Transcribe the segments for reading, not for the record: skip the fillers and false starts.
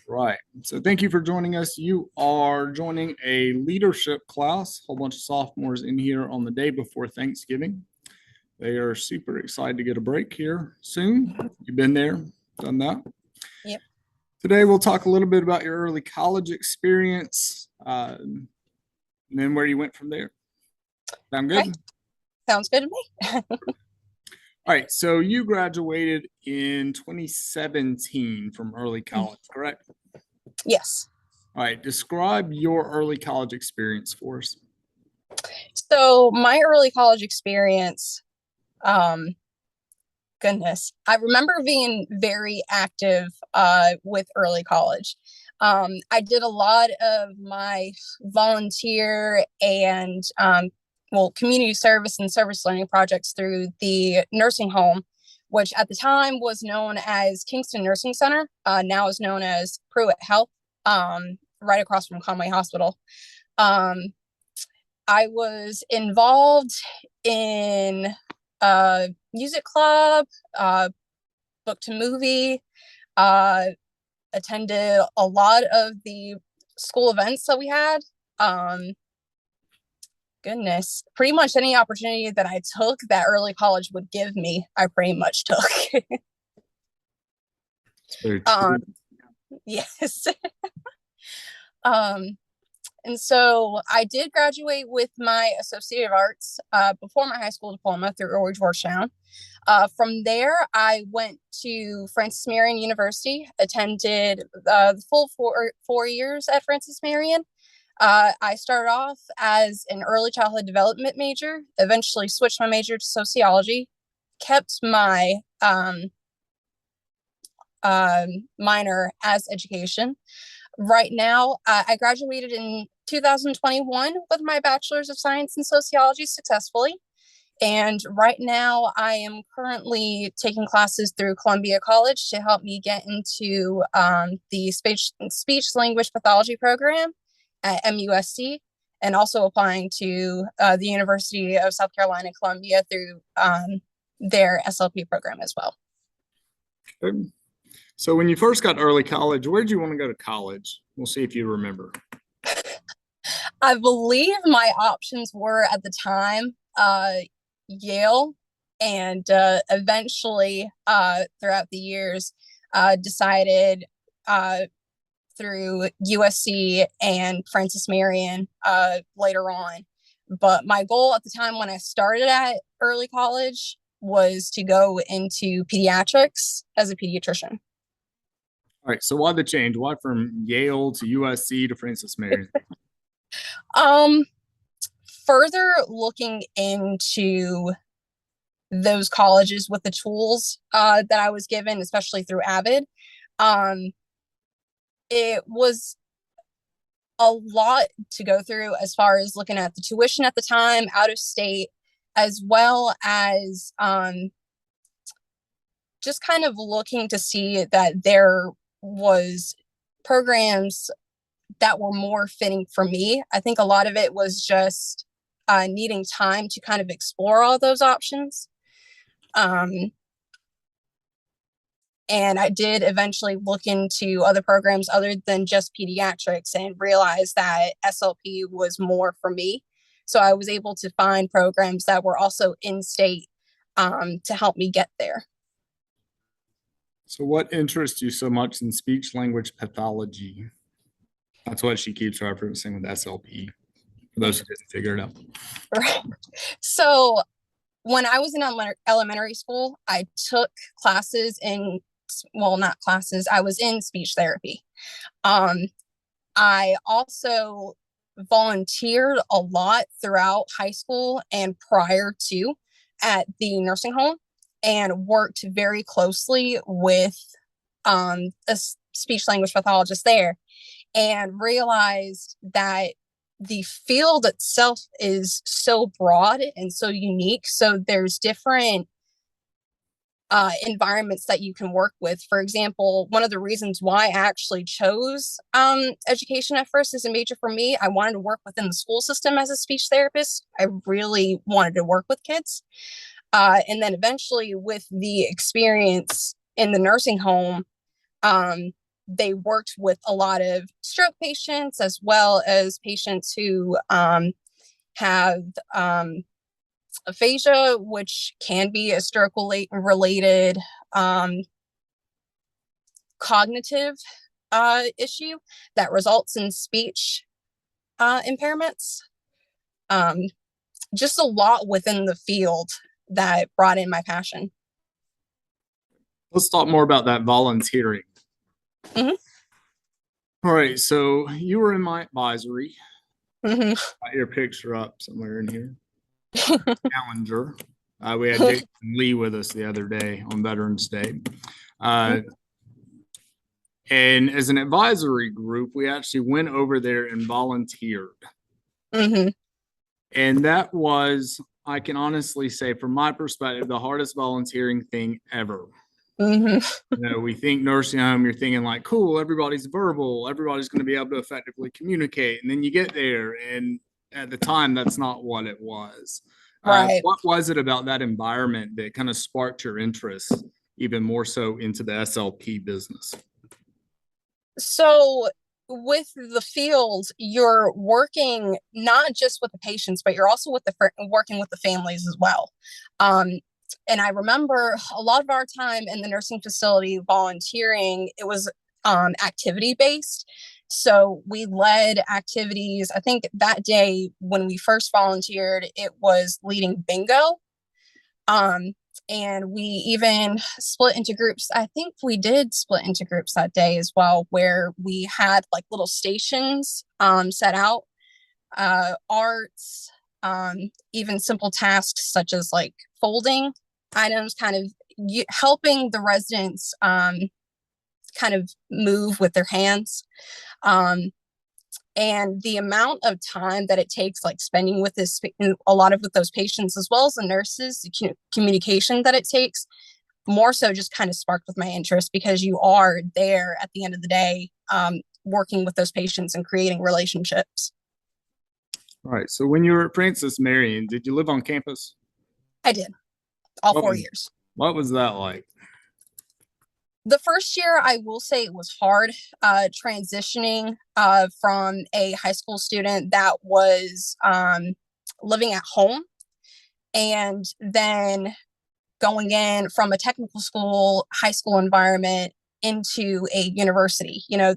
Right. So thank you for joining us. You are joining a leadership class, a whole bunch of sophomores in here on the day before Thanksgiving. They are super excited to get a break here soon. You've been there, done that. Yep. Today we'll talk a little bit about your early college experience, and then where you went from there. Sound good? Okay. Sounds good to me. All right. So you graduated in 2017 from early college, correct? Yes. All right. Describe your early college experience for us. So my early college experience, goodness, I remember being very active with early college. I did a lot of my volunteer and community service and service learning projects through the nursing home, which at the time was known as Kingston Nursing Center, now is known as Pruitt Health, right across from Conway Hospital. I was involved in music club, book to movie, attended a lot of the school events that we had. Goodness, pretty much any opportunity that I took that early college would give me, I pretty much took. Yes. And so I did graduate with my Associate of Arts before my high school diploma through Early Georgetown. From there, I went to Francis Marion University, attended the full four years at Francis Marion. I started off as an early childhood development major, eventually switched my major to sociology, kept my minor as education. Right now, I graduated in 2021 with my Bachelor's of Science in Sociology successfully. And right now, I am currently taking classes through Columbia College to help me get into the speech language pathology program at MUSC, and also applying to the University of South Carolina, Columbia through their SLP program as well. Good. So when you first got to early college, where did you want to go to college? We'll see if you remember. I believe my options were at the time Yale, and eventually throughout the years decided through USC and Francis Marion later on. But my goal at the time when I started at early college was to go into pediatrics as a pediatrician. All right. So why the change? Why from Yale to USC to Francis Marion? Further looking into those colleges with the tools that I was given, especially through Avid, it was a lot to go through as far as looking at the tuition at the time, out of state, as well as just kind of looking to see that there was programs that were more fitting for me. I think a lot of it was just needing time to kind of explore all those options. And I did eventually look into other programs other than just pediatrics and realized that SLP was more for me. So I was able to find programs that were also in state to help me get there. So what interests you so much in speech language pathology? That's what she keeps referencing with SLP, for those who didn't figure it out. Right. So when I was in elementary school, I took classes in, well, not classes, I was in speech therapy. I also volunteered a lot throughout high school and prior to at the nursing home, and worked very closely with a speech language pathologist there, and realized that the field itself is so broad and so unique. So there's different environments that you can work with. For example, one of the reasons why I actually chose education at first as a major for me, I wanted to work within the school system as a speech therapist. I really wanted to work with kids. And then eventually with the experience in the nursing home, they worked with a lot of stroke patients as well as patients who have aphasia, which can be a stroke related cognitive issue that results in speech impairments. Just a lot within the field that brought in my passion. Let's talk more about that volunteering. Mhm. All right, so you were in my advisory. Mhm. Got your picture up somewhere in here. Challenger. We had Jason Lee with us the other day on Veterans Day. And as an advisory group, we actually went over there and volunteered. Mhm. And that was, I can honestly say, from my perspective, the hardest volunteering thing ever. Mhm. You know, we think nursing home, you're thinking like, cool, everybody's verbal, everybody's going to be able to effectively communicate. And then you get there, and at the time, that's not what it was. Right. What was it about that environment that kind of sparked your interest even more so into the SLP business? So with the field, you're working not just with the patients, but you're also working with the families as well. And I remember a lot of our time in the nursing facility volunteering, it was activity based. So we led activities. I think that day when we first volunteered, it was leading bingo. Um, and we even split into groups. I think we did split into groups that day as well, where we had like little stations set out, arts, even simple tasks such as like folding items, kind of helping the residents kind of move with their hands. And the amount of time that it takes, like spending with a lot of with those patients, as well as the nurses, the communication that it takes, more so just kind of sparked with my interest, because you are there at the end of the day, working with those patients and creating relationships. All right. So when you were at Francis Marion, did you live on campus? I did all What 4 years. what was that like? The first year, I will say it was hard, transitioning from a high school student that was living at home, and then going in from a technical school, high school environment into a university. You know,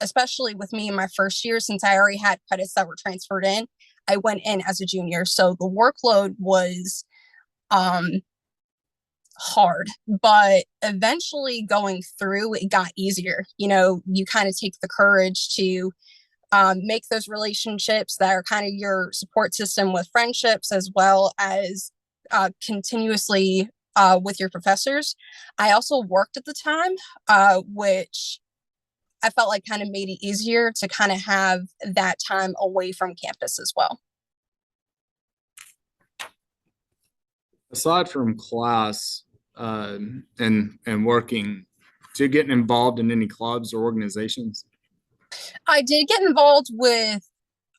especially with me in my first year, since I already had credits that were transferred in, I went in as a junior. So the workload was hard, but eventually going through, it got easier. You know, you kind of take the courage to make those relationships that are kind of your support system with friendships, as well as continuously with your professors. I also worked at the time, which I felt like kind of made it easier to kind of have that time away from campus as well. Aside from class and working, to you getting involved in any clubs or organizations? I did get involved with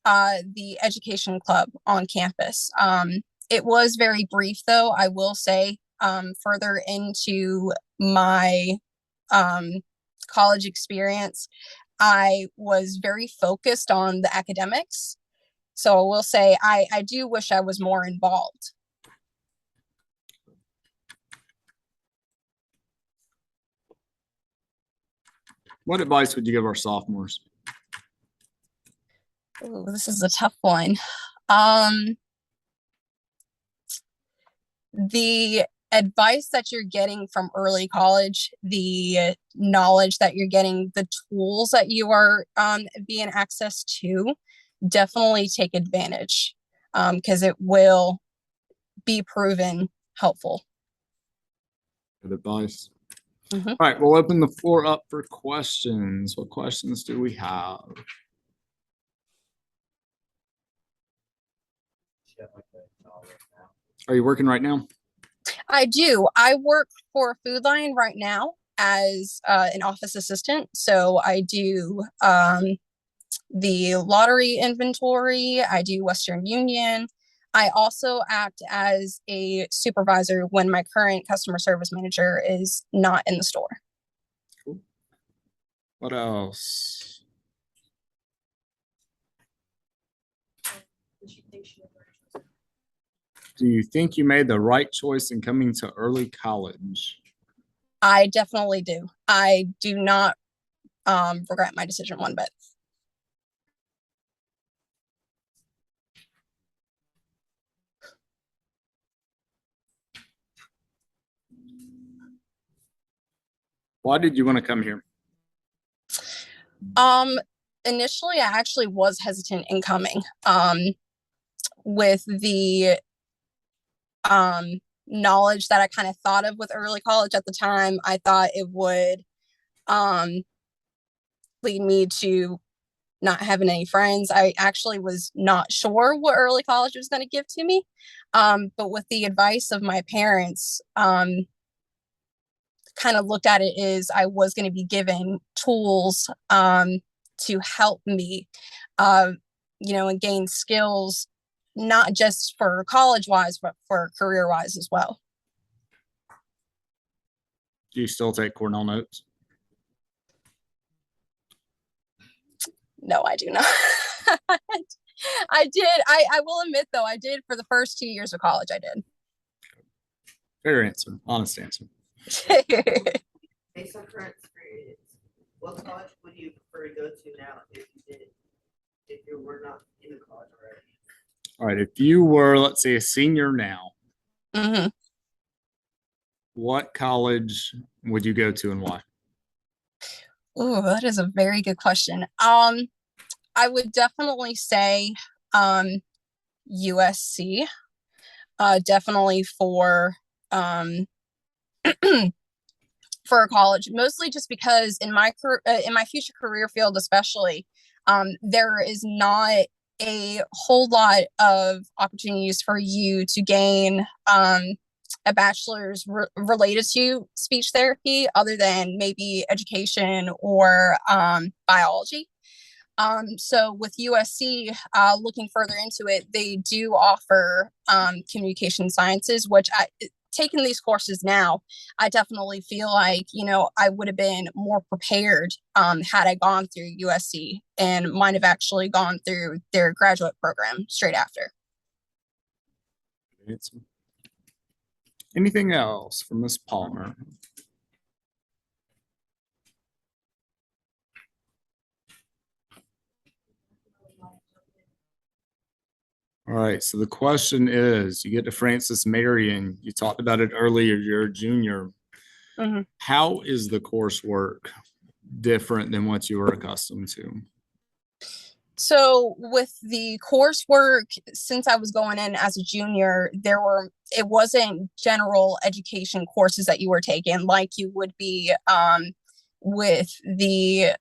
the education club on campus. It was very brief, though, I will say. Further into my college experience, I was very focused on the academics. So I will say I do wish I was more involved. What advice would you give our sophomores? Ooh, this is a tough one. Um, the advice that you're getting from early college, the knowledge that you're getting, the tools that you are being access to, definitely take advantage, because it will be proven helpful. Good advice. Mm-hmm. All right, we'll open the floor up for questions. What questions do we have? Are you working right now? I do. I work for Food Lion right now as an office assistant. So I do the lottery inventory. I do Western Union. I also act as a supervisor when my current customer service manager is not in the store. Cool. What else? Do you think you made the right choice in coming to early college? I definitely do. I do not regret my decision one bit. Why did you want to come here? Initially, I actually was hesitant in coming. With the knowledge that I kind of thought of with early college at the time, I thought it would lead me to not having any friends. I actually was not sure what early college was going to give to me. But with the advice of my parents, kind of looked at it as I was going to be given tools to help me, and gain skills, not just for college wise, but for career wise as well. Do you still take Cornell notes? No, I do not. I did. I will admit, though, I did for the first 2 years of college. I did. Fair answer. Honest answer. Based on current experience, what college would you prefer to go to now if you were not in the college already? All right. If you were, let's say, a senior now, Mm-hmm. what college would you go to and why? Ooh, that is a very good question. I would definitely say USC. Definitely for for college, mostly just because in my future career field, especially, there is not a whole lot of opportunities for you to gain a bachelor's related to speech therapy, other than maybe education or biology. So with USC, looking further into it, they do offer communication sciences, which taking these courses now, I definitely feel like, I would have been more prepared had I gone through USC and might have actually gone through their graduate program straight after. Anything else from Ms. Palmer? All right, so the question is, you get to Francis Marion, you talked about it earlier, you're a junior. Mm-hmm. How is the coursework different than what you were accustomed to? So with the coursework, since I was going in as a junior, it wasn't general education courses that you were taking like you would be with the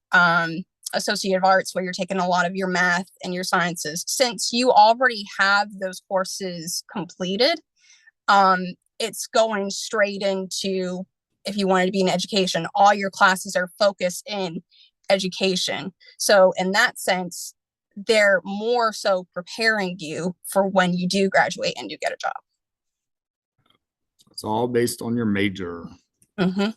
Associate of Arts, where you're taking a lot of your math and your sciences. Since you already have those courses completed, it's going straight into, if you wanted to be in education, all your classes are focused in education. So in that sense, they're more so preparing you for when you do graduate and do get a job. It's all based on your major. Mm-hmm.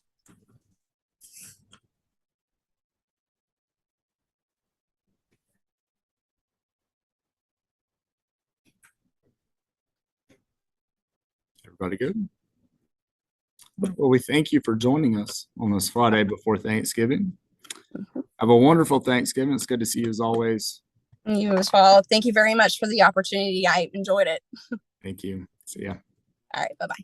Everybody good? Well, we thank you for joining us on this Friday before Thanksgiving. Have a wonderful Thanksgiving. It's good to see you as always. You as well. Thank you very much for the opportunity. I enjoyed it. Thank you. See ya. All right. Bye-bye.